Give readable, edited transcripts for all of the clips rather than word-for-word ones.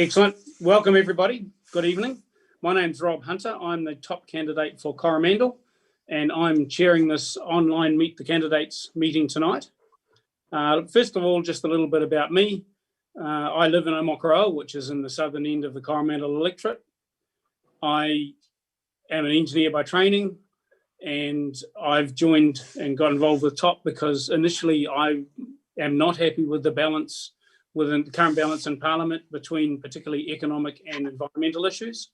Excellent. Welcome, everybody. Good evening. My name's Rob Hunter. I'm the top candidate for Coromandel, and I'm chairing this online Meet the Candidates meeting tonight. First of all, just a little bit about me. I live in Omokoroa, which is in the southern end of the Coromandel electorate. I am an engineer by training, and I've joined and got involved with TOP because initially I am not happy with the balance within the current balance in Parliament between particularly economic and environmental issues.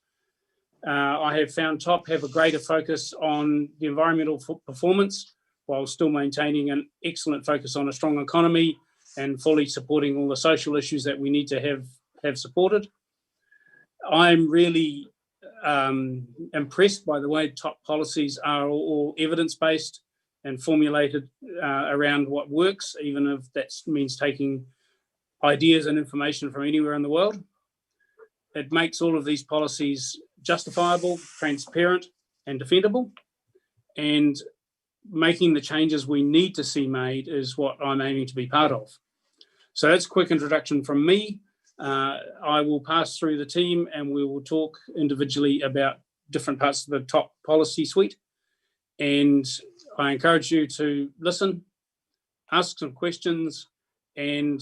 I have found TOP have a greater focus on the environmental performance while still maintaining an excellent focus on a strong economy and fully supporting all the social issues that we need to have supported. I'm really impressed by the way TOP policies are all evidence-based and formulated around what works, even if that means taking ideas and information from anywhere in the world. It makes all of these policies justifiable, transparent, and defendable. And making the changes we need to see made is what I'm aiming to be part of. So that's a quick introduction from me. I will pass through the team and we will talk individually about different parts of the TOP policy suite. And I encourage you to listen, ask some questions, and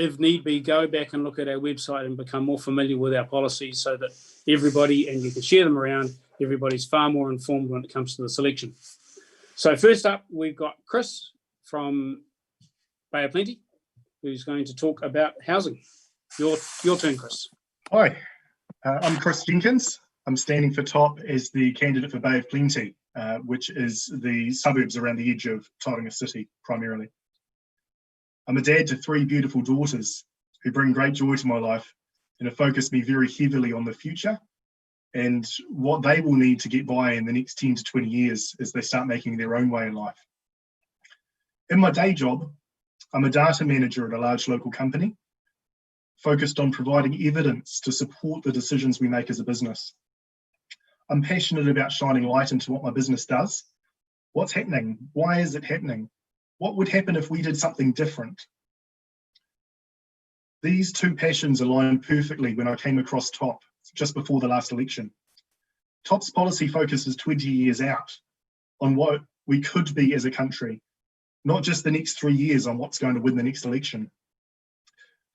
if need be, go back and look at our website and become more familiar with our policies so that everybody, and you can share them around, everybody's far more informed when it comes to the selection. So first up, we've got Chris from Bay of Plenty, who's going to talk about housing. Your turn, Chris. Hi, I'm Chris Jenkins. I'm standing for TOP as the candidate for Bay of Plenty, which is the suburbs around the edge of Tauranga City, primarily. I'm a dad to 3 beautiful daughters who bring great joy to my life and have focused me very heavily on the future and what they will need to get by in the next 10 to 20 years as they start making their own way in life. In my day job, I'm a data manager at a large local company, focused on providing evidence to support the decisions we make as a business. I'm passionate about shining light into what my business does. What's happening? Why is it happening? What would happen if we did something different? These 2 passions aligned perfectly when I came across TOP just before the last election. TOP's policy focuses 20 years out on what we could be as a country, not just the next 3 years on what's going to win the next election.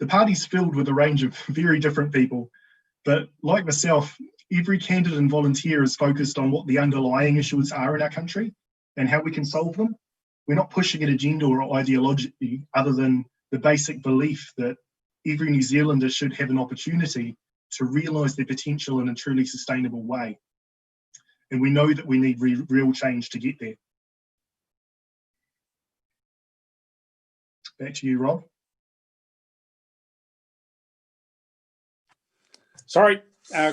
The party's filled with a range of very different people, but like myself, every candidate and volunteer is focused on what the underlying issues are in our country and how we can solve them. We're not pushing an agenda or ideology other than the basic belief that every New Zealander should have an opportunity to realise their potential in a truly sustainable way. And we know that we need real change to get there. Back to you, Rob. Sorry,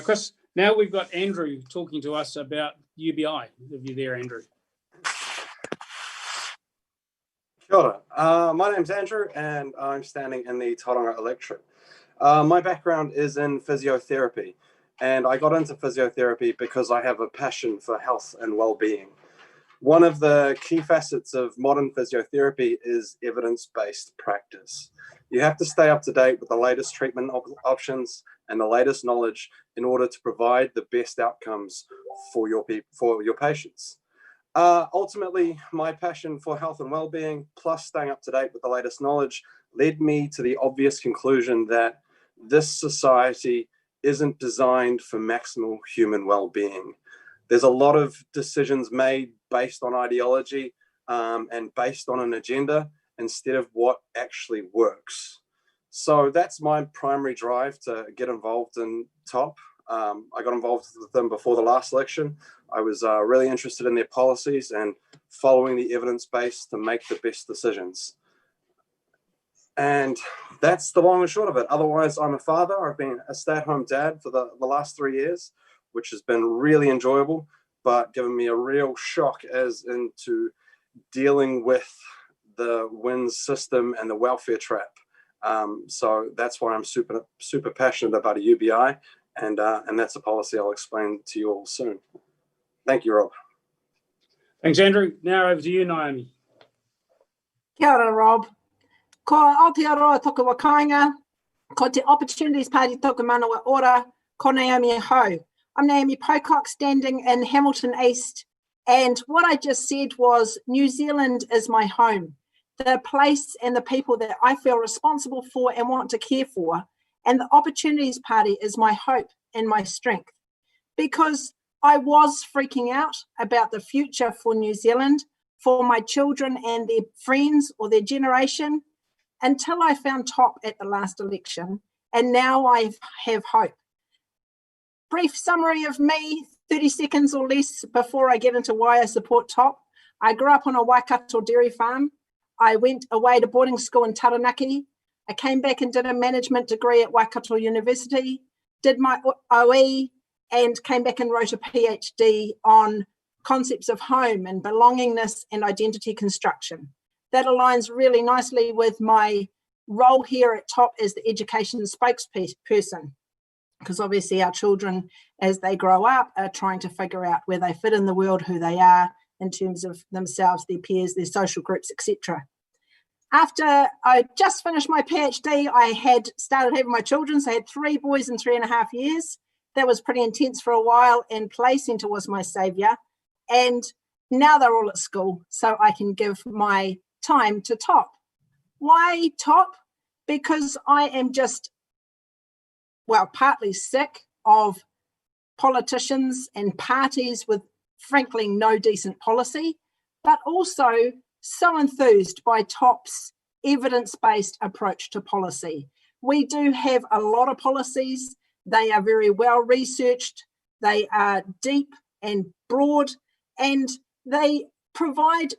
Chris. Now we've got Andrew talking to us about UBI. If you're there, Andrew. Kia ora. My name's Andrew and I'm standing in the Tauranga electorate. My background is in physiotherapy, and I got into physiotherapy because I have a passion for health and well-being. One of the key facets of modern physiotherapy is evidence-based practice. You have to stay up to date with the latest treatment options and the latest knowledge in order to provide the best outcomes for your patients. Ultimately, my passion for health and well-being, plus staying up to date with the latest knowledge, led me to the obvious conclusion that this society isn't designed for maximal human well-being. There's a lot of decisions made based on ideology and based on an agenda instead of what actually works. So that's my primary drive to get involved in TOP. I got involved with them before the last election. I was really interested in their policies and following the evidence base to make the best decisions. And that's the long and short of it. Otherwise, I'm a father. I've been a stay-at-home dad for the last 3 years, which has been really enjoyable, but given me a real shock as into dealing with the WINS system and the welfare trap. So that's why I'm super passionate about a UBI, and that's a policy I'll explain to you all soon. Thank you, Rob. Thanks, Andrew. Now over to you, Naomi. Kia ora, Rob. Ko Aotearoa toku wakainga. Ko te Opportunities Party toku manawa ora, ko Naomi ho. I'm Naomi Pocock, standing in Hamilton East. And what I just said was New Zealand is my home, the place and the people that I feel responsible for and want to care for. And the Opportunities Party is my hope and my strength. Because I was freaking out about the future for New Zealand, for my children and their friends or their generation, until I found TOP at the last election, and now I have hope. Brief summary of me, 30 seconds or less before I get into why I support TOP. I grew up on a Waikato dairy farm. I went away to boarding school in Taranaki. I came back and did a management degree at Waikato University, did my OE, and came back and wrote a PhD on concepts of home and belongingness and identity construction. That aligns really nicely with my role here at TOP as the education spokesperson, because obviously our children, as they grow up, are trying to figure out where they fit in the world, who they are in terms of themselves, their peers, their social groups, etc. After I just finished my PhD, I had started having my children, so I had 3 boys in 3.5 years. That was pretty intense for a while, and Play Centre was my saviour. And now they're all at school, so I can give my time to TOP. Why TOP? Because I am just, well, partly sick of politicians and parties with, frankly, no decent policy, but also so enthused by TOP's evidence-based approach to policy. We do have a lot of policies. They are very well researched. They are deep and broad, and they provide,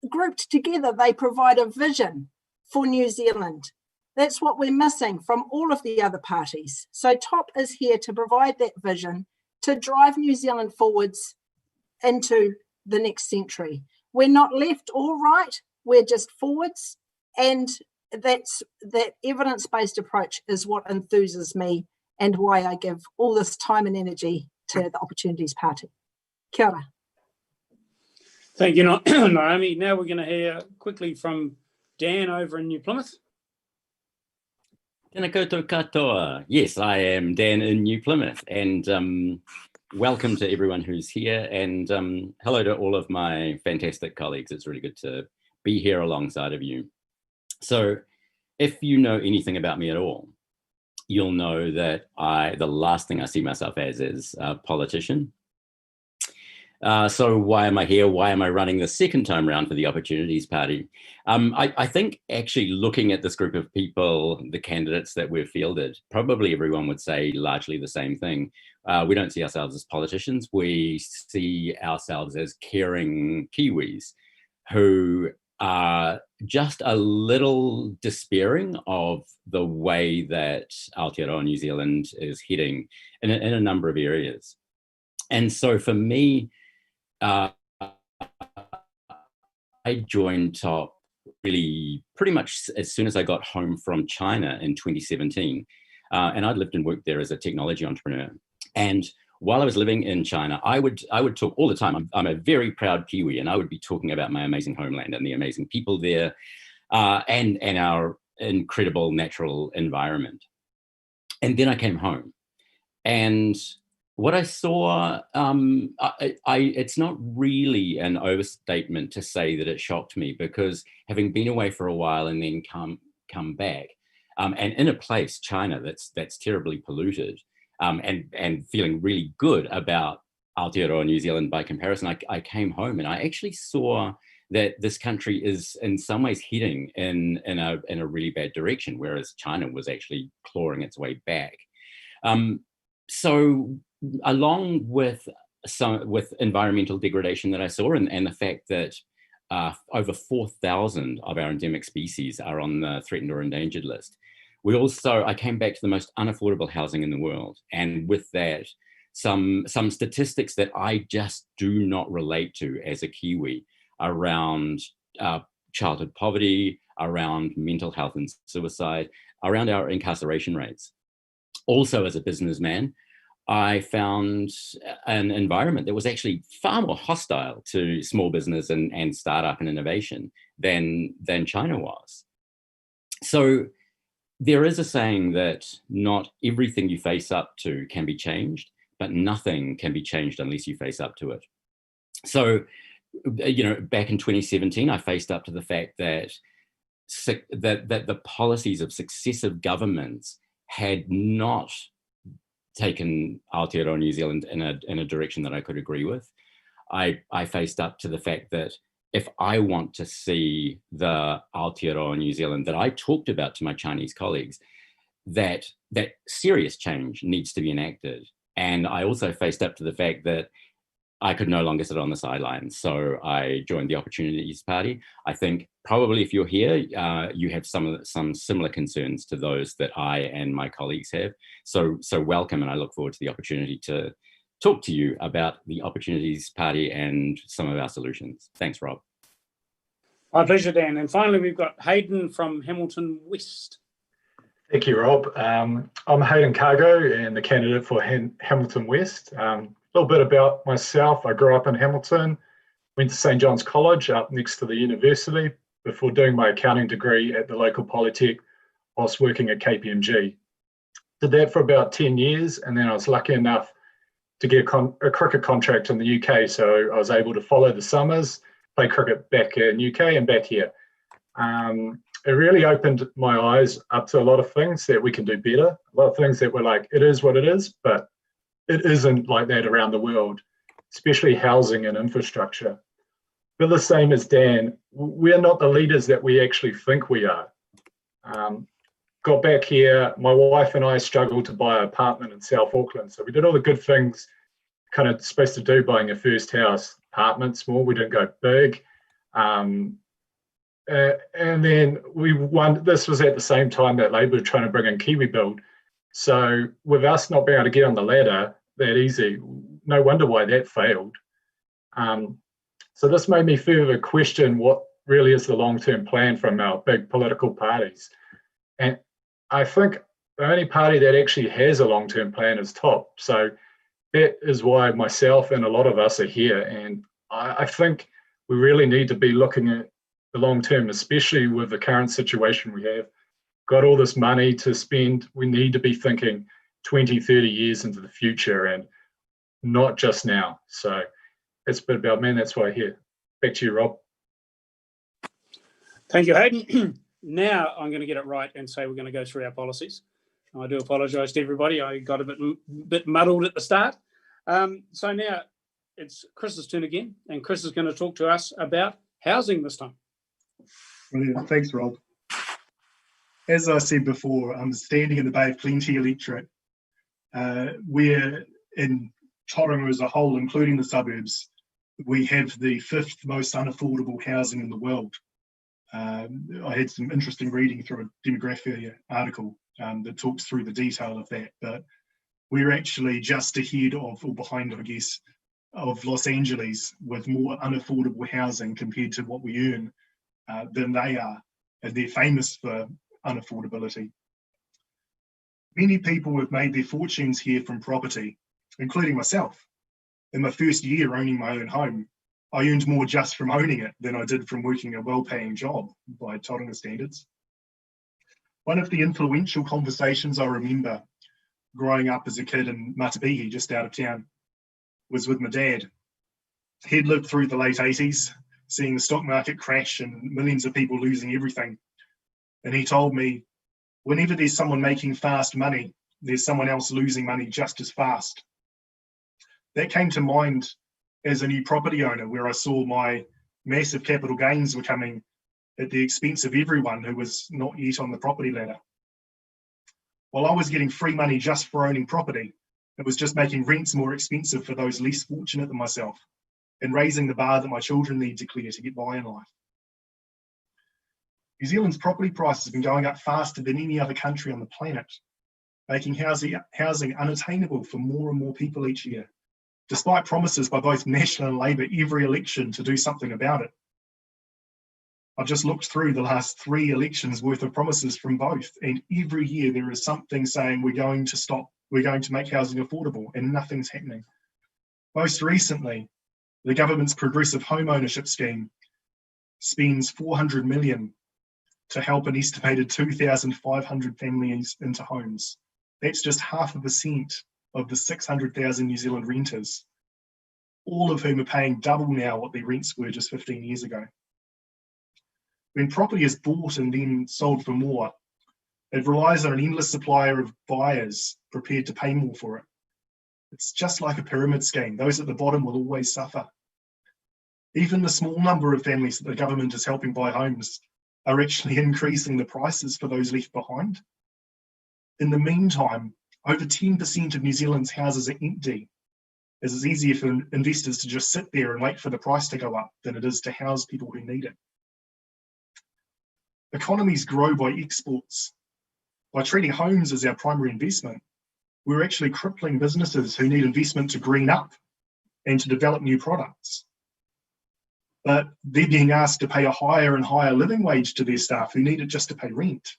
grouped together, they provide a vision for New Zealand. That's what we're missing from all of the other parties. So TOP is here to provide that vision to drive New Zealand forwards into the next century. We're not left or right, we're just forwards. And that evidence-based approach is what enthuses me and why I give all this time and energy to the Opportunities Party. Kia ora. Thank you, Naomi. Now we're going to hear quickly from Dan over in New Plymouth. Tēnā koutou katoa. Yes, I am Dan in New Plymouth, and welcome to everyone who's here, and hello to all of my fantastic colleagues. It's really good to be here alongside of you. So if you know anything about me at all, you'll know that the last thing I see myself as is a politician. So why am I here? Why am I running the second time round for the Opportunities Party? I think actually looking at this group of people, the candidates that we've fielded, probably everyone would say largely the same thing. We don't see ourselves as politicians. We see ourselves as caring Kiwis who are just a little despairing of the way that Aotearoa New Zealand is heading in a number of areas. And so for me, I joined TOP really pretty much as soon as I got home from China in 2017. And I'd lived and worked there as a technology entrepreneur. And while I was living in China, I would talk all the time. I'm a very proud Kiwi, and I would be talking about my amazing homeland and the amazing people there, and our incredible natural environment. And then I came home, and what I saw, it's not really an overstatement to say that it shocked me, because having been away for a while and then come back, and in a place, China, that's terribly polluted, and feeling really good about Aotearoa New Zealand by comparison, I came home and I actually saw that this country is in some ways heading in a really bad direction, whereas China was actually clawing its way back. So along with environmental degradation that I saw, and the fact that over 4,000 of our endemic species are on the threatened or endangered list, I came back to the most unaffordable housing in the world. And with that, some statistics that I just do not relate to as a Kiwi around childhood poverty, around mental health and suicide, around our incarceration rates. Also, as a businessman, I found an environment that was actually far more hostile to small business and startup and innovation than China was. So there is a saying that not everything you face up to can be changed, but nothing can be changed unless you face up to it. So, back in 2017, I faced up to the fact that the policies of successive governments had not taken Aotearoa New Zealand in a direction that I could agree with. I faced up to the fact that if I want to see the Aotearoa New Zealand that I talked about to my Chinese colleagues, that serious change needs to be enacted. And I also faced up to the fact that I could no longer sit on the sidelines. So I joined the Opportunities Party. I think probably if you're here, you have some similar concerns to those that I and my colleagues have. So welcome, and I look forward to the opportunity to talk to you about the Opportunities Party and some of our solutions. Thanks, Rob. My pleasure, Dan. And finally, we've got Hayden from Hamilton West. Thank you, Rob. I'm Hayden Cargo and the candidate for Hamilton West. A little bit about myself. I grew up in Hamilton, went to St. John's College up next to the university before doing my accounting degree at the local Polytech whilst working at KPMG. Did that for about 10 years, and then I was lucky enough to get a cricket contract in the UK, so I was able to follow the summers, play cricket back in UK and back here. It really opened my eyes up to a lot of things that we can do better, a lot of things that were like, it is what it is, but it isn't like that around the world, especially housing and infrastructure. But the same as Dan, we're not the leaders that we actually think we are. Got back here, my wife and I struggled to buy an apartment in South Auckland. So we did all the good things kind of supposed to do, buying a first house, apartment, small, we didn't go big. And then we won, this was at the same time that Labour were trying to bring in Kiwi Build. So with us not being able to get on the ladder that easy, no wonder why that failed. So this made me further question what really is the long-term plan from our big political parties. And I think the only party that actually has a long-term plan is TOP. So that is why myself and a lot of us are here. And I think we really need to be looking at the long term, especially with the current situation we have. Got all this money to spend. We need to be thinking 20, 30 years into the future and not just now. So that's a bit about me, and that's why I'm here. Back to you, Rob. Thank you, Hayden. Now I'm going to get it right and say we're going to go through our policies. I do apologise to everybody. I got a bit muddled at the start. So now it's Chris's turn again, and Chris is going to talk to us about housing this time. Brilliant. Thanks, Rob. As I said before, I'm standing in the Bay of Plenty electorate. We're in Tauranga as a whole, including the suburbs. We have the 5th most unaffordable housing in the world. I had some interesting reading through a demographic article that talks through the detail of that, but we're actually just ahead of, or behind, I guess, of Los Angeles with more unaffordable housing compared to what we earn than they are, and they're famous for unaffordability. Many people have made their fortunes here from property, including myself. In my first year owning my own home, I earned more just from owning it than I did from working a well-paying job by Tauranga standards. One of the influential conversations I remember growing up as a kid in Matapihi, just out of town, was with my dad. He'd lived through the late 80s, seeing the stock market crash and millions of people losing everything. And he told me, whenever there's someone making fast money, there's someone else losing money just as fast. That came to mind as a new property owner, where I saw my massive capital gains were coming at the expense of everyone who was not yet on the property ladder. While I was getting free money just for owning property, it was just making rents more expensive for those less fortunate than myself and raising the bar that my children need to clear to get by in life. New Zealand's property prices have been going up faster than any other country on the planet, making housing unattainable for more and more people each year, despite promises by both National and Labour every election to do something about it. I've just looked through the last 3 elections worth of promises from both, and every year there is something saying we're going to stop, we're going to make housing affordable, and nothing's happening. Most recently, the government's progressive home ownership scheme spends $400 million to help an estimated 2,500 families into homes. That's just 0.5% of the 600,000 New Zealand renters, all of whom are paying double now what their rents were just 15 years ago. When property is bought and then sold for more, it relies on an endless supply of buyers prepared to pay more for it. It's just like a pyramid scheme. Those at the bottom will always suffer. Even the small number of families that the government is helping buy homes are actually increasing the prices for those left behind. In the meantime, over 10% of New Zealand's houses are empty, as it's easier for investors to just sit there and wait for the price to go up than it is to house people who need it. Economies grow by exports. By treating homes as our primary investment, we're actually crippling businesses who need investment to green up and to develop new products. But they're being asked to pay a higher and higher living wage to their staff who need it just to pay rent.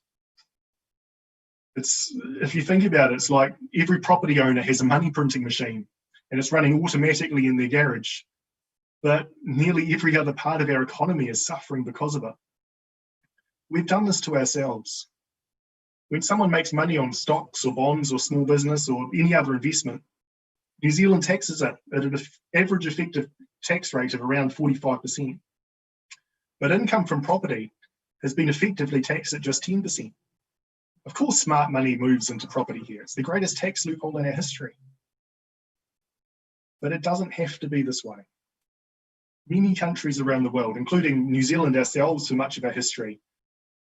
If you think about it, it's like every property owner has a money printing machine and it's running automatically in their garage, but nearly every other part of our economy is suffering because of it. We've done this to ourselves. When someone makes money on stocks or bonds or small business or any other investment, New Zealand taxes it at an average effective tax rate of around 45%. But income from property has been effectively taxed at just 10%. Of course, smart money moves into property here. It's the greatest tax loophole in our history. But it doesn't have to be this way. Many countries around the world, including New Zealand ourselves for much of our history,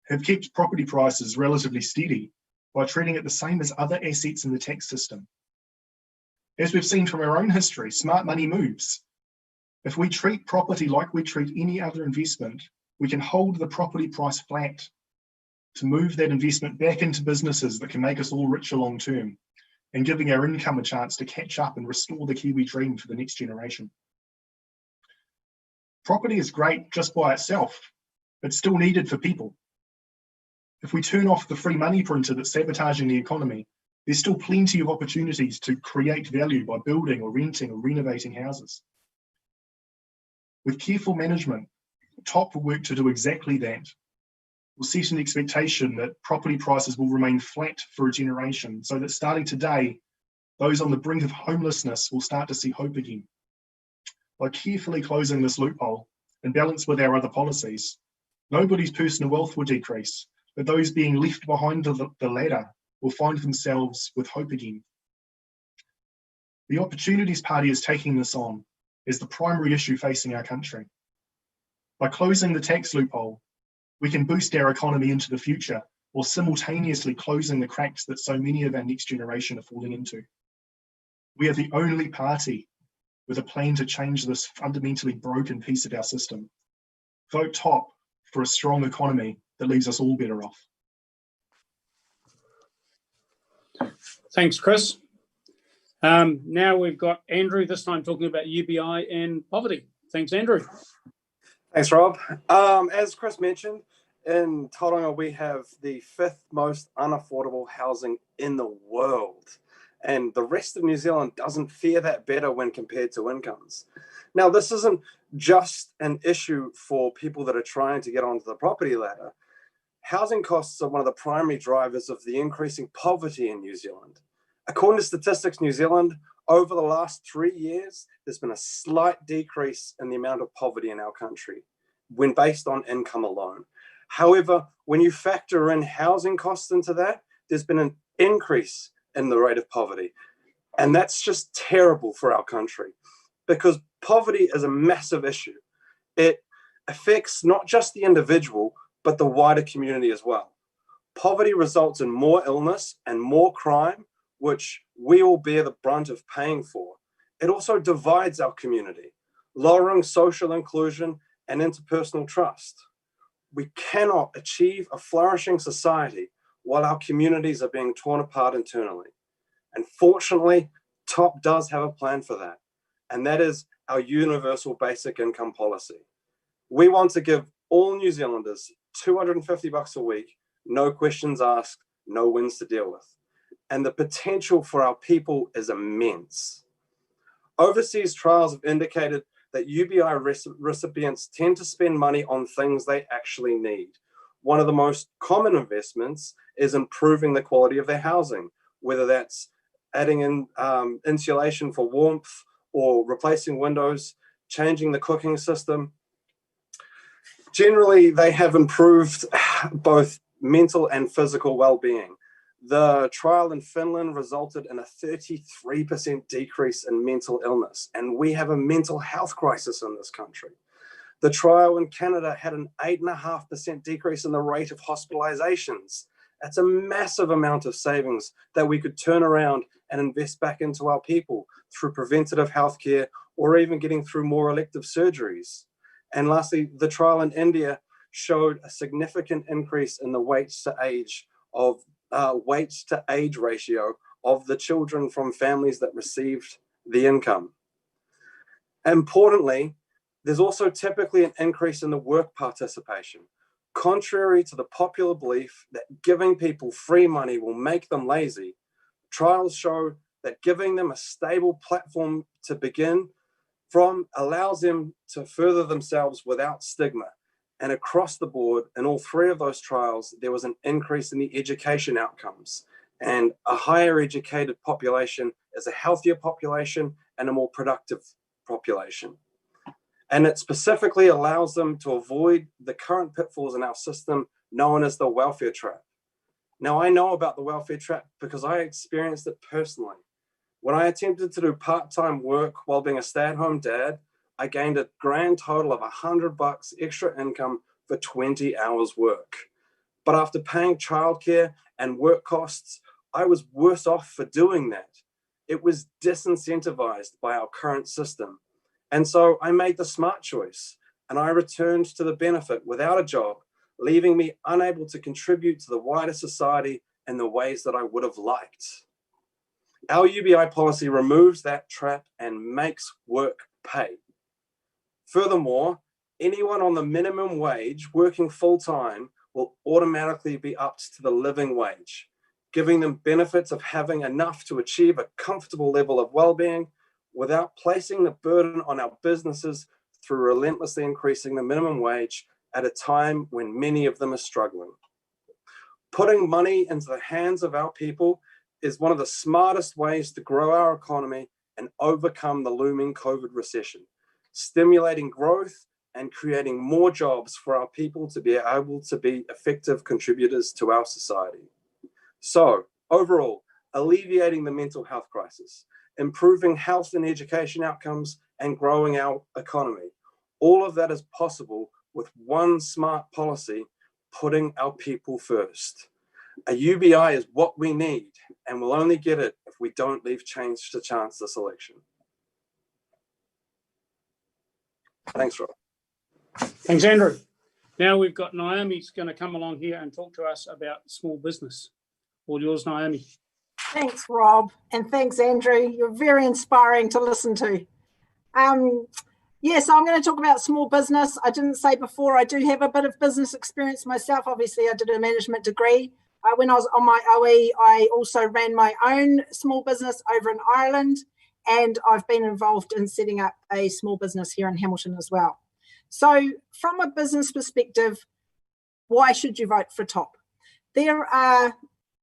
have kept property prices relatively steady by treating it the same as other assets in the tax system. As we've seen from our own history, smart money moves. If we treat property like we treat any other investment, we can hold the property price flat to move that investment back into businesses that can make us all richer long term, and giving our income a chance to catch up and restore the Kiwi dream for the next generation. Property is great just by itself. It's still needed for people. If we turn off the free money printer that's sabotaging the economy, there's still plenty of opportunities to create value by building or renting or renovating houses. With careful management, TOP will work to do exactly that. We'll set an expectation that property prices will remain flat for a generation, so that starting today, those on the brink of homelessness will start to see hope again. By carefully closing this loophole and balance with our other policies, nobody's personal wealth will decrease, but those being left behind the ladder will find themselves with hope again. The Opportunities Party is taking this on as the primary issue facing our country. By closing the tax loophole, we can boost our economy into the future while simultaneously closing the cracks that so many of our next generation are falling into. We are the only party with a plan to change this fundamentally broken piece of our system. Vote TOP for a strong economy that leaves us all better off. Thanks, Chris. Now we've got Andrew, this time talking about UBI and poverty. Thanks, Andrew. Thanks, Rob. As Chris mentioned, in Tauranga, we have the 5th most unaffordable housing in the world. And the rest of New Zealand doesn't fare that better when compared to incomes. Now, this isn't just an issue for people that are trying to get onto the property ladder. Housing costs are one of the primary drivers of the increasing poverty in New Zealand. According to Statistics New Zealand, over the last 3 years, there's been a slight decrease in the amount of poverty in our country when based on income alone. However, when you factor in housing costs into that, there's been an increase in the rate of poverty. And that's just terrible for our country because poverty is a massive issue. It affects not just the individual, but the wider community as well. Poverty results in more illness and more crime, which we all bear the brunt of paying for. It also divides our community, lowering social inclusion and interpersonal trust. We cannot achieve a flourishing society while our communities are being torn apart internally. And fortunately, TOP does have a plan for that, and that is our universal basic income policy. We want to give all New Zealanders $250 a week, no questions asked, no wins to deal with. And the potential for our people is immense. Overseas trials have indicated that UBI recipients tend to spend money on things they actually need, one of the most common investments is improving the quality of their housing, whether that's adding in insulation for warmth or replacing windows, changing the cooking system. Generally, they have improved both mental and physical well-being. The trial in Finland resulted in a 33% decrease in mental illness, and we have a mental health crisis in this country. The trial in Canada had an 8.5% decrease in the rate of hospitalizations. That's a massive amount of savings that we could turn around and invest back into our people through preventative healthcare or even getting through more elective surgeries. And lastly, the trial in India showed a significant increase in the weight to age ratio of the children from families that received the income. Importantly, there's also typically an increase in the work participation. Contrary to the popular belief that giving people free money will make them lazy, trials show that giving them a stable platform to begin from allows them to further themselves without stigma. And across the board, in all three of those trials, there was an increase in the education outcomes. And a higher educated population is a healthier population and a more productive population. And it specifically allows them to avoid the current pitfalls in our system known as the welfare trap. Now, I know about the welfare trap because I experienced it personally. When I attempted to do part-time work while being a stay-at-home dad, I gained a grand total of $100 extra income for 20 hours work. But after paying childcare and work costs, I was worse off for doing that. It was disincentivized by our current system. And so I made the smart choice and I returned to the benefit without a job, leaving me unable to contribute to the wider society in the ways that I would have liked. Our UBI policy removes that trap and makes work pay. Furthermore, anyone on the minimum wage working full-time will automatically be upped to the living wage, giving them benefits of having enough to achieve a comfortable level of well-being without placing the burden on our businesses through relentlessly increasing the minimum wage at a time when many of them are struggling. Putting money into the hands of our people is one of the smartest ways to grow our economy and overcome the looming COVID recession, stimulating growth and creating more jobs for our people to be able to be effective contributors to our society. So, overall, alleviating the mental health crisis, improving health and education outcomes, and growing our economy. All of that is possible with one smart policy, putting our people first. A UBI is what we need, and we'll only get it if we don't leave change to chance this election. Thanks, Rob. Thanks, Andrew. Now we've got Naomi's going to come along here and talk to us about small business. All yours, Naomi. Thanks, Rob, and thanks, Andrew. You're very inspiring to listen to. Yes, I'm going to talk about small business. I didn't say before, I do have a bit of business experience myself. Obviously, I did a management degree. When I was on my OE, I also ran my own small business over in Ireland, and I've been involved in setting up a small business here in Hamilton as well. So from a business perspective, why should you vote for TOP? There are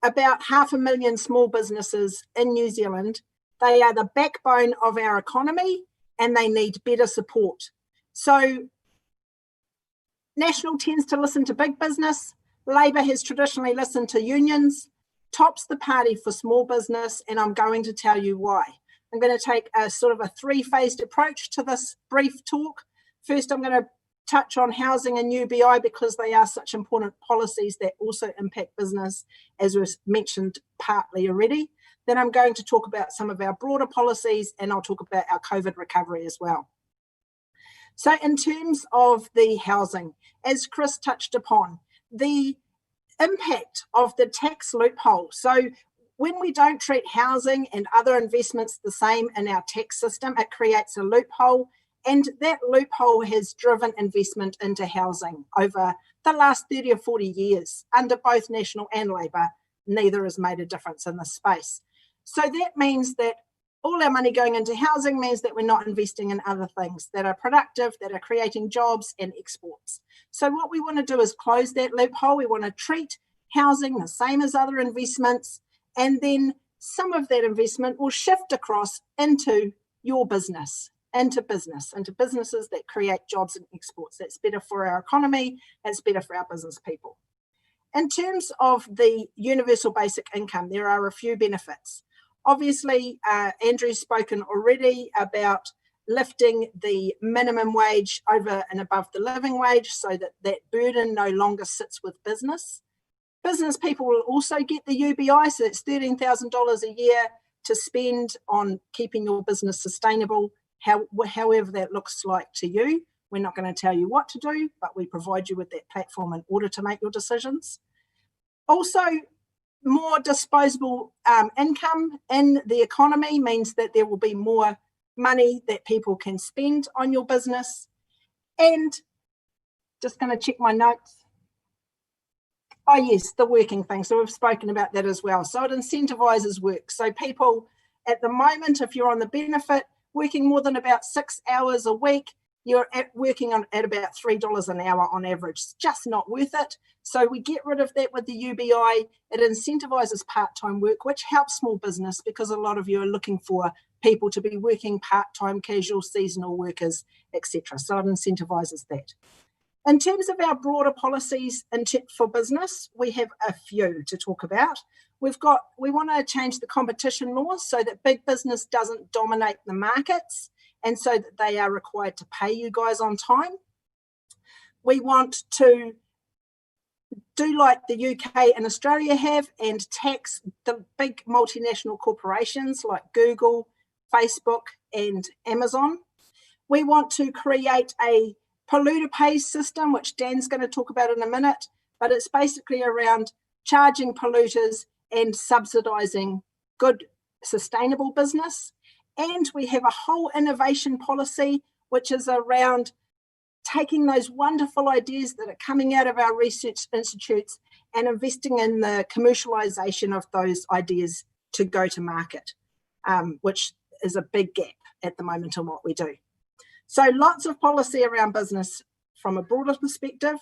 about 500,000 small businesses in New Zealand. They are the backbone of our economy and they need better support. So National tends to listen to big business. Labor has traditionally listened to unions. TOP's the party for small business, and I'm going to tell you why. I'm going to take a sort of a three-phased approach to this brief talk. First, I'm going to touch on housing and UBI because they are such important policies that also impact business, as was mentioned partly already. Then I'm going to talk about some of our broader policies, and I'll talk about our COVID recovery as well. So in terms of the housing, as Chris touched upon, the impact of the tax loophole. So when we don't treat housing and other investments the same in our tax system, it creates a loophole. And that loophole has driven investment into housing over the last 30 or 40 years. Under both National and Labor, neither has made a difference in this space. So that means that all our money going into housing means that we're not investing in other things that are productive, that are creating jobs and exports. So what we want to do is close that loophole. We want to treat housing the same as other investments, and then some of that investment will shift across into your business, into businesses that create jobs and exports. That's better for our economy, it's better for our business people. In terms of the universal basic income, there are a few benefits. Obviously, Andrew's spoken already about lifting the minimum wage over and above the living wage so that that burden no longer sits with business. Business people will also get the UBI, so it's $13,000 a year to spend on keeping your business sustainable, however that looks like to you. We're not going to tell you what to do, but we provide you with that platform in order to make your decisions. Also, more disposable income in the economy means that there will be more money that people can spend on your business. And just going to check my notes. Oh yes, the working thing. So we've spoken about that as well. So it incentivises work. So people at the moment, if you're on the benefit, working more than about 6 hours a week, you're working at about $3 an hour on average. It's just not worth it. So we get rid of that with the UBI. It incentivises part-time work, which helps small business because a lot of you are looking for people to be working part-time, casual, seasonal workers, etc. So it incentivises that. In terms of our broader policies for business, we have a few to talk about. We want to change the competition laws so that big business doesn't dominate the markets and so that they are required to pay you guys on time. We want to do like the UK and Australia have and tax the big multinational corporations like Google, Facebook and Amazon. We want to create a polluter pays system, which Dan's going to talk about in a minute, but it's basically around charging polluters and subsidising good, sustainable business. And we have a whole innovation policy, which is around taking those wonderful ideas that are coming out of our research institutes and investing in the commercialisation of those ideas to go to market, which is a big gap at the moment in what we do. So lots of policy around business from a broader perspective.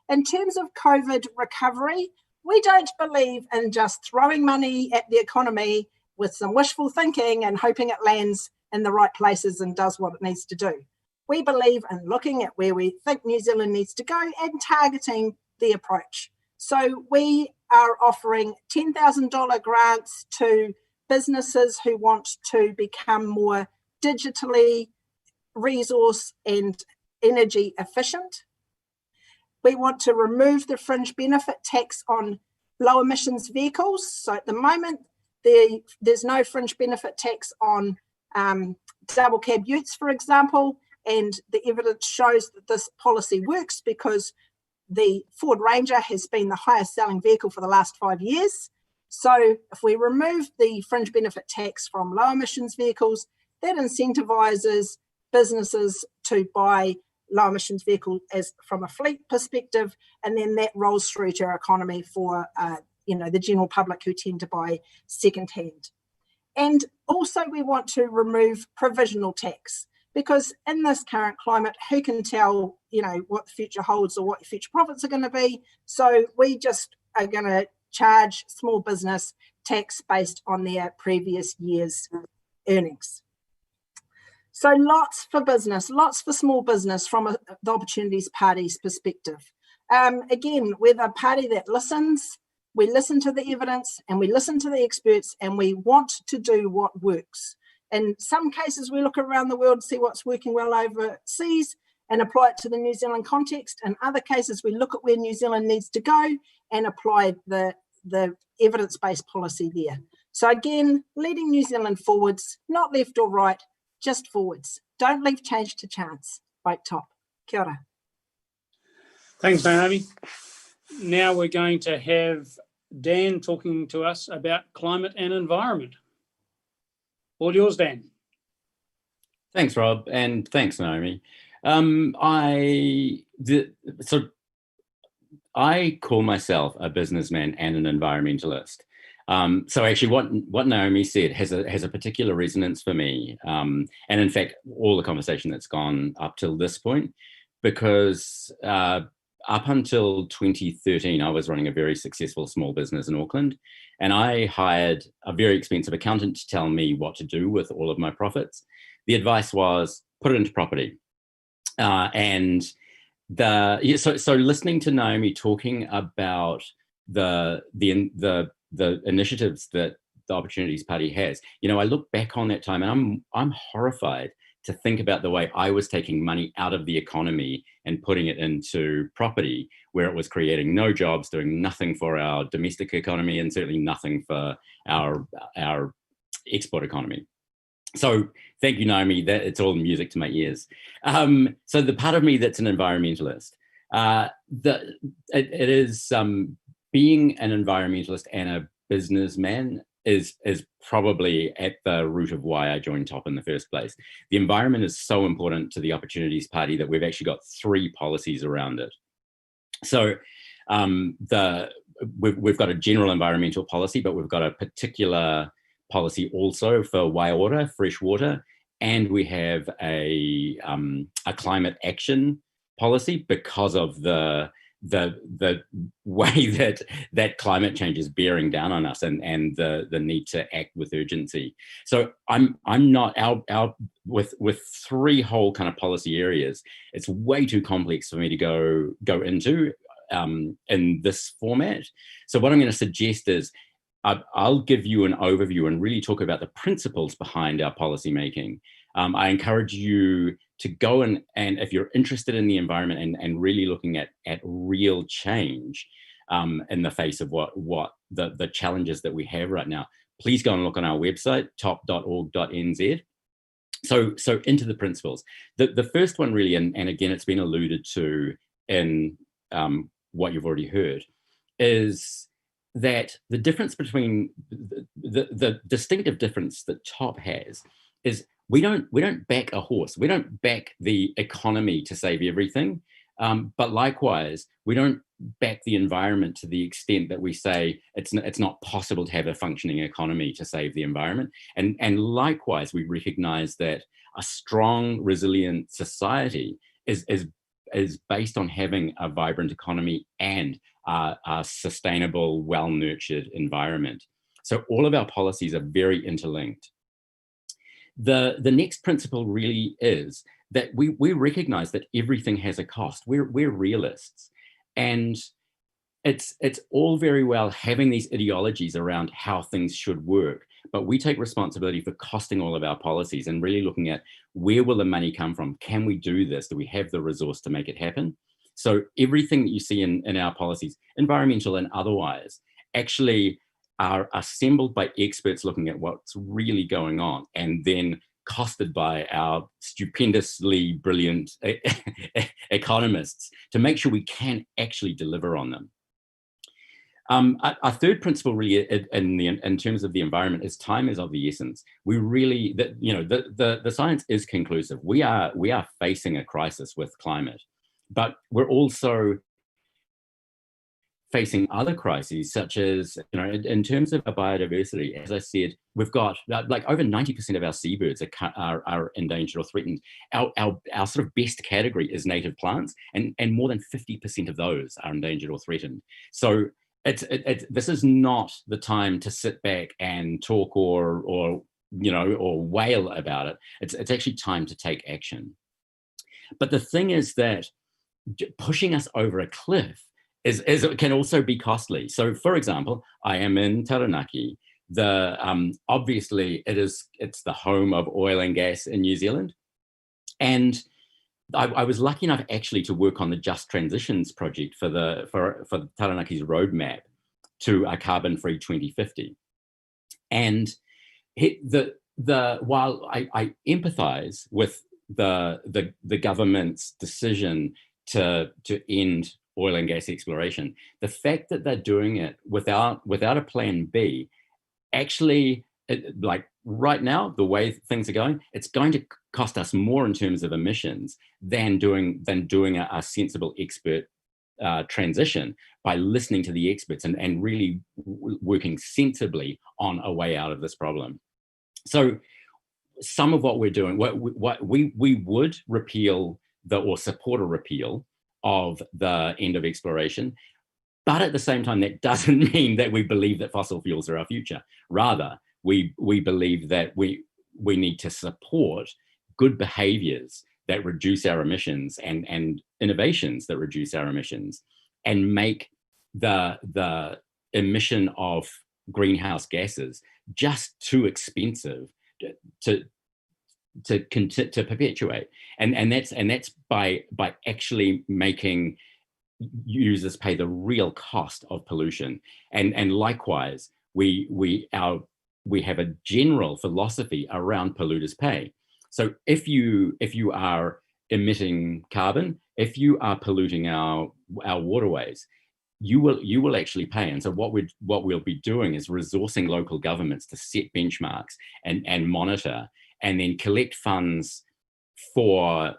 In terms of COVID recovery, we don't believe in just throwing money at the economy with some wishful thinking and hoping it lands in the right places and does what it needs to do. We believe in looking at where we think New Zealand needs to go and targeting the approach. So we are offering $10,000 grants to businesses who want to become more digitally resource and energy efficient. We want to remove the fringe benefit tax on low emissions vehicles. So at the moment, there's no fringe benefit tax on double cab utes, for example, and the evidence shows that this policy works because the Ford Ranger has been the highest selling vehicle for the last 5 years. So if we remove the fringe benefit tax from low emissions vehicles, that incentivises businesses to buy low emissions vehicles as from a fleet perspective, and then that rolls through to our economy for the general public who tend to buy secondhand. And also we want to remove provisional tax because in this current climate, who can tell what the future holds or what your future profits are going to be? So we just are going to charge small business tax based on their previous year's earnings. So lots for business, lots for small business from the Opportunities Party's perspective. Again, we're the party that listens, we listen to the evidence and we listen to the experts and we want to do what works. In some cases, we look around the world, see what's working well overseas and apply it to the New Zealand context. In other cases, we look at where New Zealand needs to go and apply the evidence-based policy there. So again, leading New Zealand forwards, not left or right, just forwards. Don't leave change to chance. Right top. Kia ora. Thanks, Naomi. Now we're going to have Dan talking to us about climate and environment. All yours, Dan. Thanks, Rob, and thanks, Naomi. I call myself a businessman and an environmentalist. So actually what Naomi said has a particular resonance for me. And in fact, all the conversation that's gone up till this point, because up until 2013, I was running a very successful small business in Auckland, and I hired a very expensive accountant to tell me what to do with all of my profits. The advice was put it into property. So listening to Naomi talking about the initiatives that the Opportunities Party has, I look back on that time and I'm horrified to think about the way I was taking money out of the economy and putting it into property, where it was creating no jobs, doing nothing for our domestic economy, and certainly nothing for our export economy. So thank you, Naomi. That it's all music to my ears. So the part of me that's an environmentalist, it is being an environmentalist and a businessman is probably at the root of why I joined TOP in the first place. The environment is so important to the Opportunities Party that we've actually got 3 policies around it. So we've got a general environmental policy, but we've got a particular policy also for Waiora, fresh water, and we have a climate action policy because of the way that climate change is bearing down on us and the need to act with urgency. So I'm not with 3 whole kind of policy areas. It's way too complex for me to go into in this format. So what I'm going to suggest is I'll give you an overview and really talk about the principles behind our policy making. I encourage you to go and if you're interested in the environment and really looking at real change in the face of what the challenges that we have right now, please go and look on our website, top.org.nz. So into the principles. The first one really, and again, it's been alluded to in what you've already heard, is that the difference between the distinctive difference that TOP has is we don't back a horse. We don't back the economy to save everything. But likewise, we don't back the environment to the extent that we say it's not possible to have a functioning economy to save the environment. And likewise, we recognize that a strong, resilient society is based on having a vibrant economy and a sustainable, well-nurtured environment. So all of our policies are very interlinked. The next principle really is that we recognize that everything has a cost. We're realists. And it's all very well having these ideologies around how things should work, but we take responsibility for costing all of our policies and really looking at where will the money come from? Can we do this? Do we have the resource to make it happen? So everything that you see in our policies, environmental and otherwise, actually are assembled by experts looking at what's really going on and then costed by our stupendously brilliant economists to make sure we can actually deliver on them. Our third principle really in terms of the environment is time is of the essence. We really, the science is conclusive. We are facing a crisis with climate, but we're also facing other crises, such as, in terms of biodiversity, as I said, we've got like over 90% of our seabirds are endangered or threatened. Our sort of best category is native plants, and more than 50% of those are endangered or threatened. So this is not the time to sit back and talk or wail about it. It's actually time to take action. But the thing is that pushing us over a cliff can also be costly. So, for example, I am in Taranaki. Obviously it's the home of oil and gas in New Zealand, and I was lucky enough actually to work on the Just Transitions project for Taranaki's roadmap to a carbon-free 2050. And while I empathise with the government's decision to end oil and gas exploration, the fact that they're doing it without a plan B, actually, like right now, the way things are going, it's going to cost us more in terms of emissions than doing a sensible expert transition by listening to the experts and really working sensibly on a way out of this problem. So some of what we're doing, what we would repeal or support a repeal of the end of exploration, but at the same time, that doesn't mean that we believe that fossil fuels are our future. Rather, we believe that we need to support good behaviors that reduce our emissions and innovations that reduce our emissions, and make the emission of greenhouse gases just too expensive to perpetuate. And that's by actually making users pay the real cost of pollution. And likewise, we have a general philosophy around polluters pay. So if you are emitting carbon, if you are polluting our waterways, you will actually pay. And so what we'll be doing is resourcing local governments to set benchmarks and monitor, and then collect funds for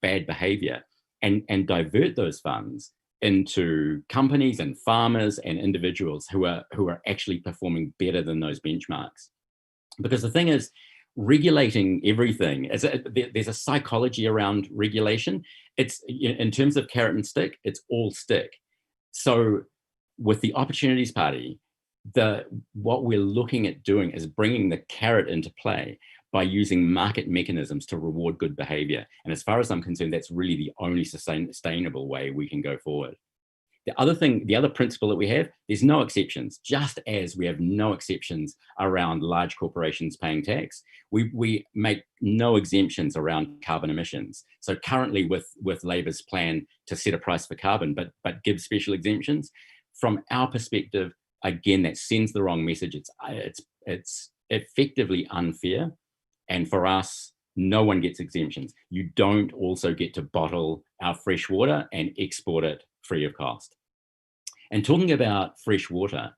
bad behavior, and divert those funds into companies and farmers and individuals who are actually performing better than those benchmarks. Because the thing is, regulating everything, there's a psychology around regulation. It's, in terms of carrot and stick, it's all stick. So with the Opportunities Party, what we're looking at doing is bringing the carrot into play by using market mechanisms to reward good behavior. And as far as I'm concerned, that's really the only sustainable way we can go forward. The other principle that we have, there's no exceptions. Just as we have no exceptions around large corporations paying tax, we make no exemptions around carbon emissions. So currently with Labor's plan to set a price for carbon, but give special exemptions, from our perspective, again, that sends the wrong message. It's effectively unfair. And for us, no one gets exemptions. You don't also get to bottle our fresh water and export it free of cost. And talking about fresh water,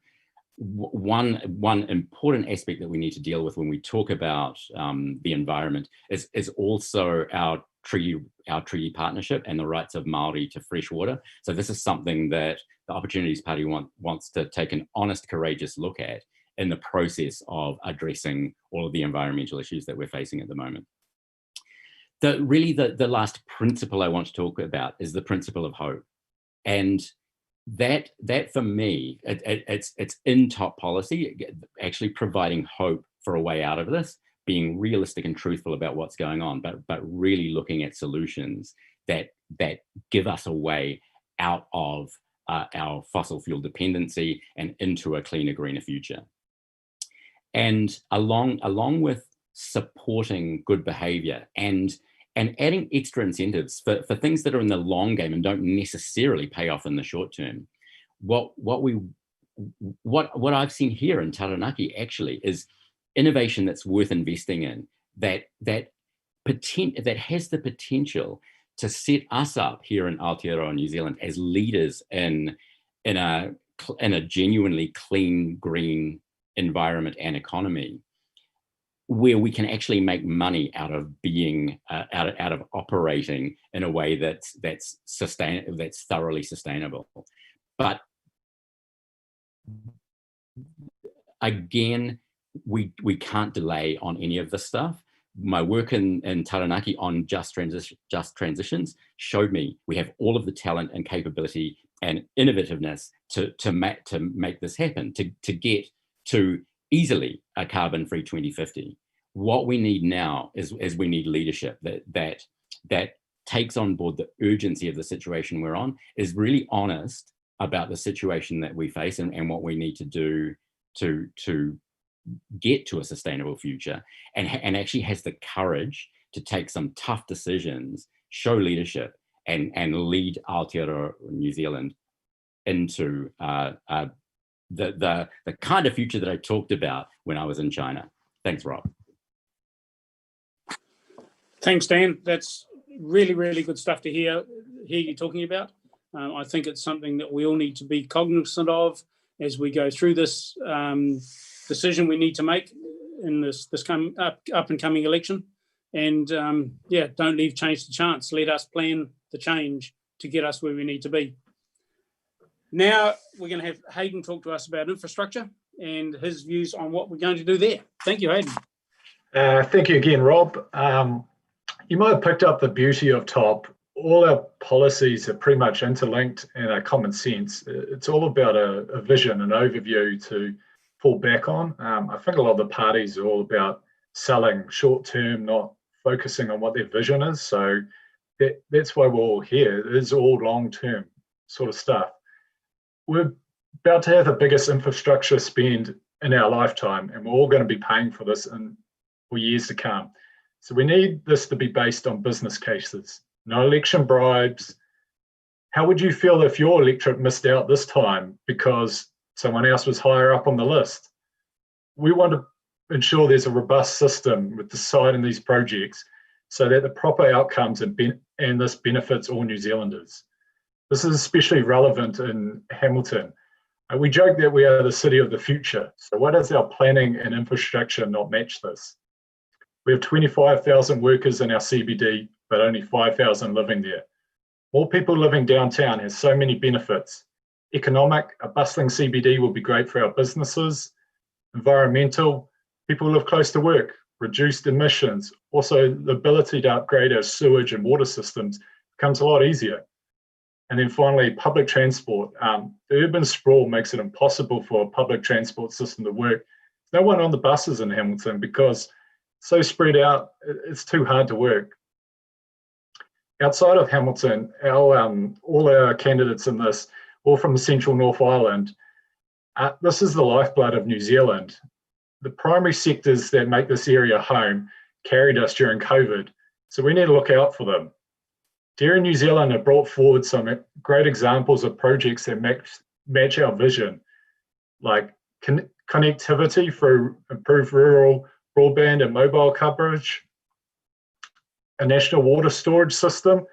one important aspect that we need to deal with when we talk about the environment is also our treaty partnership and the rights of Māori to fresh water. So this is something that the Opportunities Party wants to take an honest, courageous look at in the process of addressing all of the environmental issues that we're facing at the moment. The last principle I want to talk about is the principle of hope. And that for me, it's in top policy, actually providing hope for a way out of this, being realistic and truthful about what's going on, but really looking at solutions that give us a way out of our fossil fuel dependency and into a cleaner, greener future. And along with supporting good behavior and adding extra incentives for things that are in the long game and don't necessarily pay off in the short term. What I've seen here in Taranaki actually is innovation that's worth investing in, that has the potential to set us up here in Aotearoa, New Zealand, as leaders in a genuinely clean, green environment and economy, where we can actually make money out of being out of operating in a way that's thoroughly sustainable. But again, we can't delay on any of this stuff. My work in Taranaki on just transitions showed me we have all of the talent and capability and innovativeness to make this happen, to get to easily a carbon-free 2050. What we need now is we need leadership that takes on board the urgency of the situation we're on, is really honest about the situation that we face and what we need to do to get to a sustainable future, and actually has the courage to take some tough decisions, show leadership, and lead Aotearoa New Zealand into the kind of future that I talked about when I was in China. Thanks, Rob. Thanks, Dan. That's really, really good stuff to hear you talking about. I think it's something that we all need to be cognizant of as we go through this decision we need to make in this up and coming election. And don't leave change to chance. Let us plan the change to get us where we need to be. Now we're going to have Hayden talk to us about infrastructure and his views on what we're going to do there. Thank you, Hayden. Thank you again, Rob. You might have picked up the beauty of TOP. All our policies are pretty much interlinked and are common sense. It's all about a vision, an overview to fall back on. I think a lot of the parties are all about selling short term, not focusing on what their vision is. So that's why we're all here. It is all long term sort of stuff. We're about to have the biggest infrastructure spend in our lifetime, and we're all going to be paying for this for years to come. So we need this to be based on business cases, no election bribes. How would you feel if your electorate missed out this time because someone else was higher up on the list? We want to ensure there's a robust system with deciding these projects so that the proper outcomes and this benefits all New Zealanders. This is especially relevant in Hamilton. We joke that we are the city of the future. So why does our planning and infrastructure not match this? We have 25,000 workers in our CBD, but only 5,000 living there. More people living downtown has so many benefits. Economic, a bustling CBD will be great for our businesses. Environmental, people live close to work, reduced emissions. Also, the ability to upgrade our sewage and water systems becomes a lot easier. And then finally, public transport. The urban sprawl makes it impossible for a public transport system to work. There's no one on the buses in Hamilton because it's so spread out, it's too hard to work. Outside of Hamilton, all our candidates in this, all from the central North Island, this is the lifeblood of New Zealand. The primary sectors that make this area home carried us during COVID, so we need to look out for them. Dairy New Zealand have brought forward some great examples of projects that match our vision, like connectivity through improved rural broadband and mobile coverage, a national water storage system,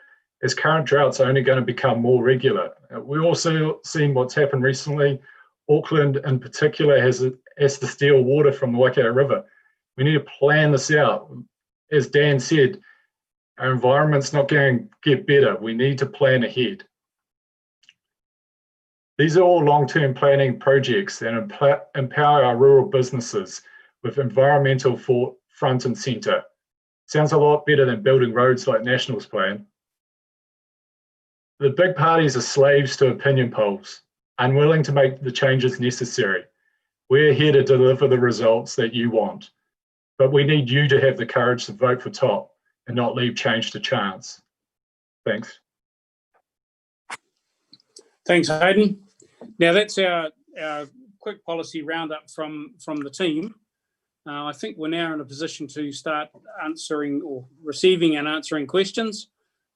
as current droughts are only going to become more regular. We've also seen what's happened recently. Auckland in particular has to steal water from the Waikato River. We need to plan this out. As Dan said, our environment's not going to get better. We need to plan ahead. These are all long-term planning projects that empower our rural businesses with environmental front and centre. Sounds a lot better than building roads like Nationals plan. The big parties are slaves to opinion polls, unwilling to make the changes necessary. We're here to deliver the results that you want, but we need you to have the courage to vote for TOP and not leave change to chance. Thanks. Thanks, Hayden. Now that's our quick policy roundup from the team. I think we're now in a position to start answering or receiving and answering questions.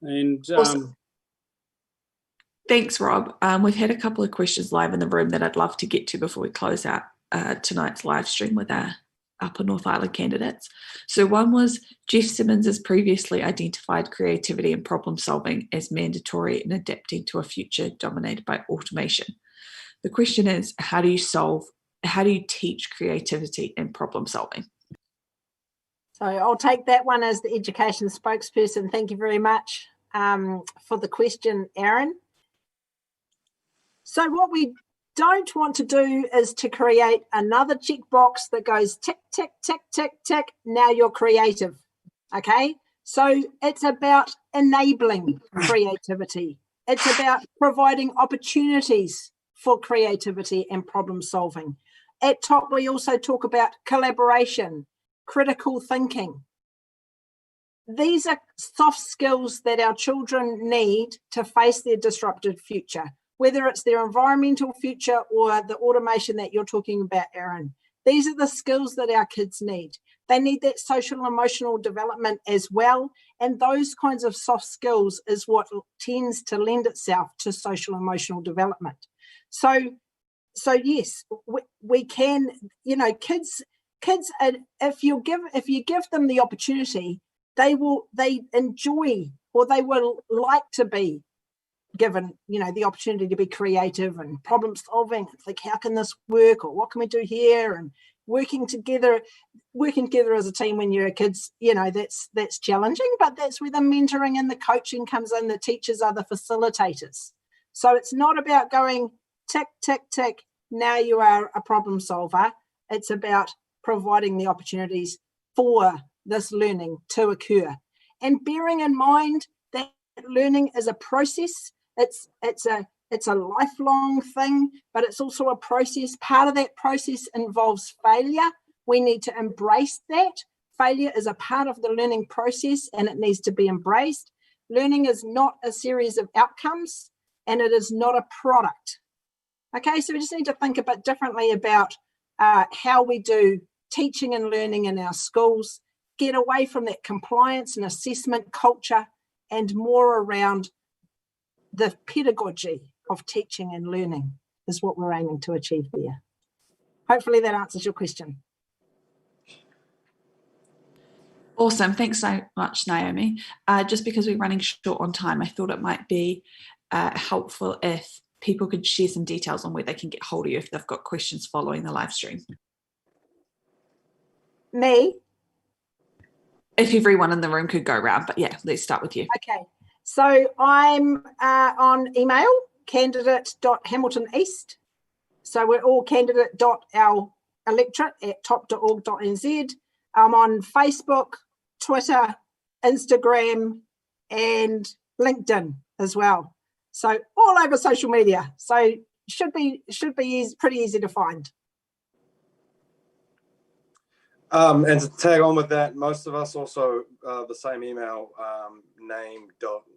And awesome. Thanks, Rob. We've had a couple of questions live in the room that I'd love to get to before we close out tonight's live stream with our Upper North Island candidates. So one was, Jeff Simmons has previously identified creativity and problem solving as mandatory in adapting to a future dominated by automation. The question is, how do you teach creativity and problem solving? So I'll take that one as the education spokesperson. Thank you very much for the question, Aaron. So what we don't want to do is to create another checkbox that goes tick, tick, tick, tick, tick. Now you're creative. Okay. So it's about enabling creativity. It's about providing opportunities for creativity and problem solving. At TOP, we also talk about collaboration, critical thinking. These are soft skills that our children need to face their disrupted future, whether it's their environmental future or the automation that you're talking about, Aaron. These are the skills that our kids need. They need that social and emotional development as well. And those kinds of soft skills is what tends to lend itself to social and emotional development. So yes, we can, kids, if you give them the opportunity, they enjoy, or they will like to be given, the opportunity to be creative and problem solving. It's like, how can this work, or what can we do here? And working together as a team when you're kids, that's challenging, but that's where the mentoring and the coaching comes in. The teachers are the facilitators. So it's not about going, tick, tick, tick, now you are a problem solver. It's about providing the opportunities for this learning to occur. And bearing in mind that learning is a process, it's a lifelong thing, but it's also a process. Part of that process involves failure. We need to embrace that. Failure is a part of the learning process and it needs to be embraced. Learning is not a series of outcomes and it is not a product. Okay, so we just need to think a bit differently about how we do teaching and learning in our schools, get away from that compliance and assessment culture and more around the pedagogy of teaching and learning is what we're aiming to achieve there. Hopefully that answers your question. Awesome. Thanks so much, Naomi. Just because we're running short on time, I thought it might be helpful if people could share some details on where they can get hold of you if they've got questions following the live stream. Me? If everyone in the room could go around, but yeah, let's start with you. Okay, so I'm on email, candidate.hamiltoneast. So we're all candidate.our-electorate@top.org.nz. I'm on Facebook, Twitter, Instagram, and LinkedIn as well. So all over social media. So should be easy, pretty easy to find. And to tag on with that, most of us also the same email,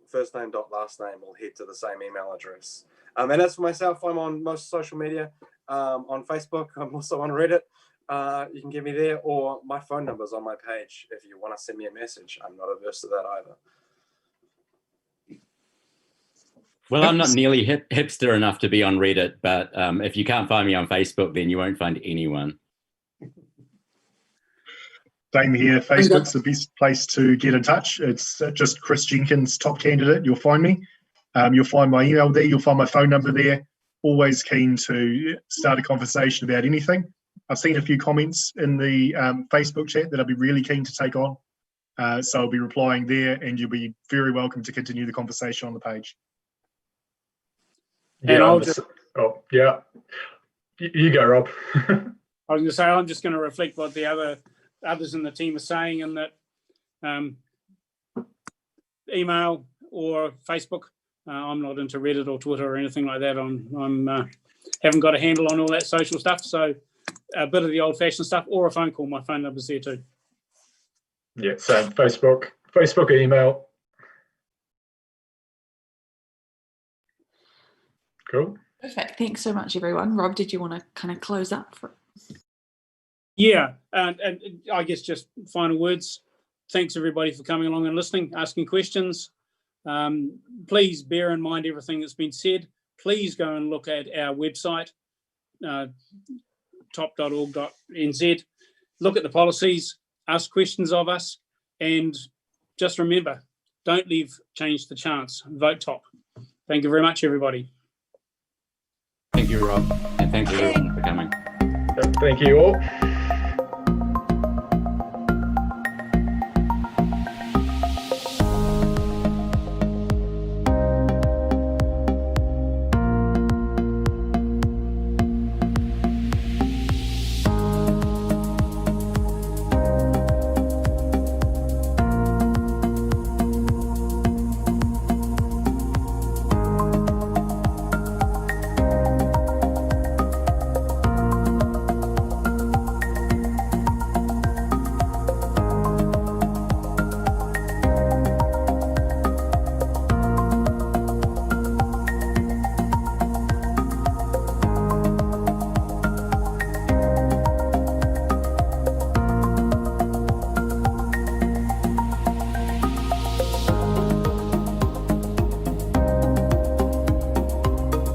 first name dot last name will head to the same email address. And as for myself, I'm on most social media. On Facebook, I'm also on Reddit. You can get me there, or my phone number's on my page if you want to send me a message. I'm not averse to that either. Well, I'm not nearly hipster enough to be on Reddit, but if you can't find me on Facebook, then you won't find anyone. Same here. Facebook's the best place to get in touch. It's just Chris Jenkins, top candidate. You'll find me. You'll find my email there. You'll find my phone number there. Always keen to start a conversation about anything. I've seen a few comments in the Facebook chat that I'd be really keen to take on. So I'll be replying there and you'll be very welcome to continue the conversation on the page. And I'll just... Oh, yeah. You go, Rob. I was going to say, I'm just going to reflect what the others in the team are saying, and that email or Facebook. I'm not into Reddit or Twitter or anything like that. I'm haven't got a handle on all that social stuff. So a bit of the old-fashioned stuff, or a phone call. My phone number's there too. Yeah, same. Facebook, email. Cool. Perfect. Thanks so much, everyone. Rob, did you want to kind of close up? Yeah, and I guess just final words. Thanks everybody for coming along and listening, asking questions. Please bear in mind everything that's been said. Please go and look at our website, top.org.nz. Look at the policies, ask questions of us, and just remember, don't leave change to chance. Vote top. Thank you very much, everybody. Thank you, Rob, and thank you everyone for coming. Thank you all.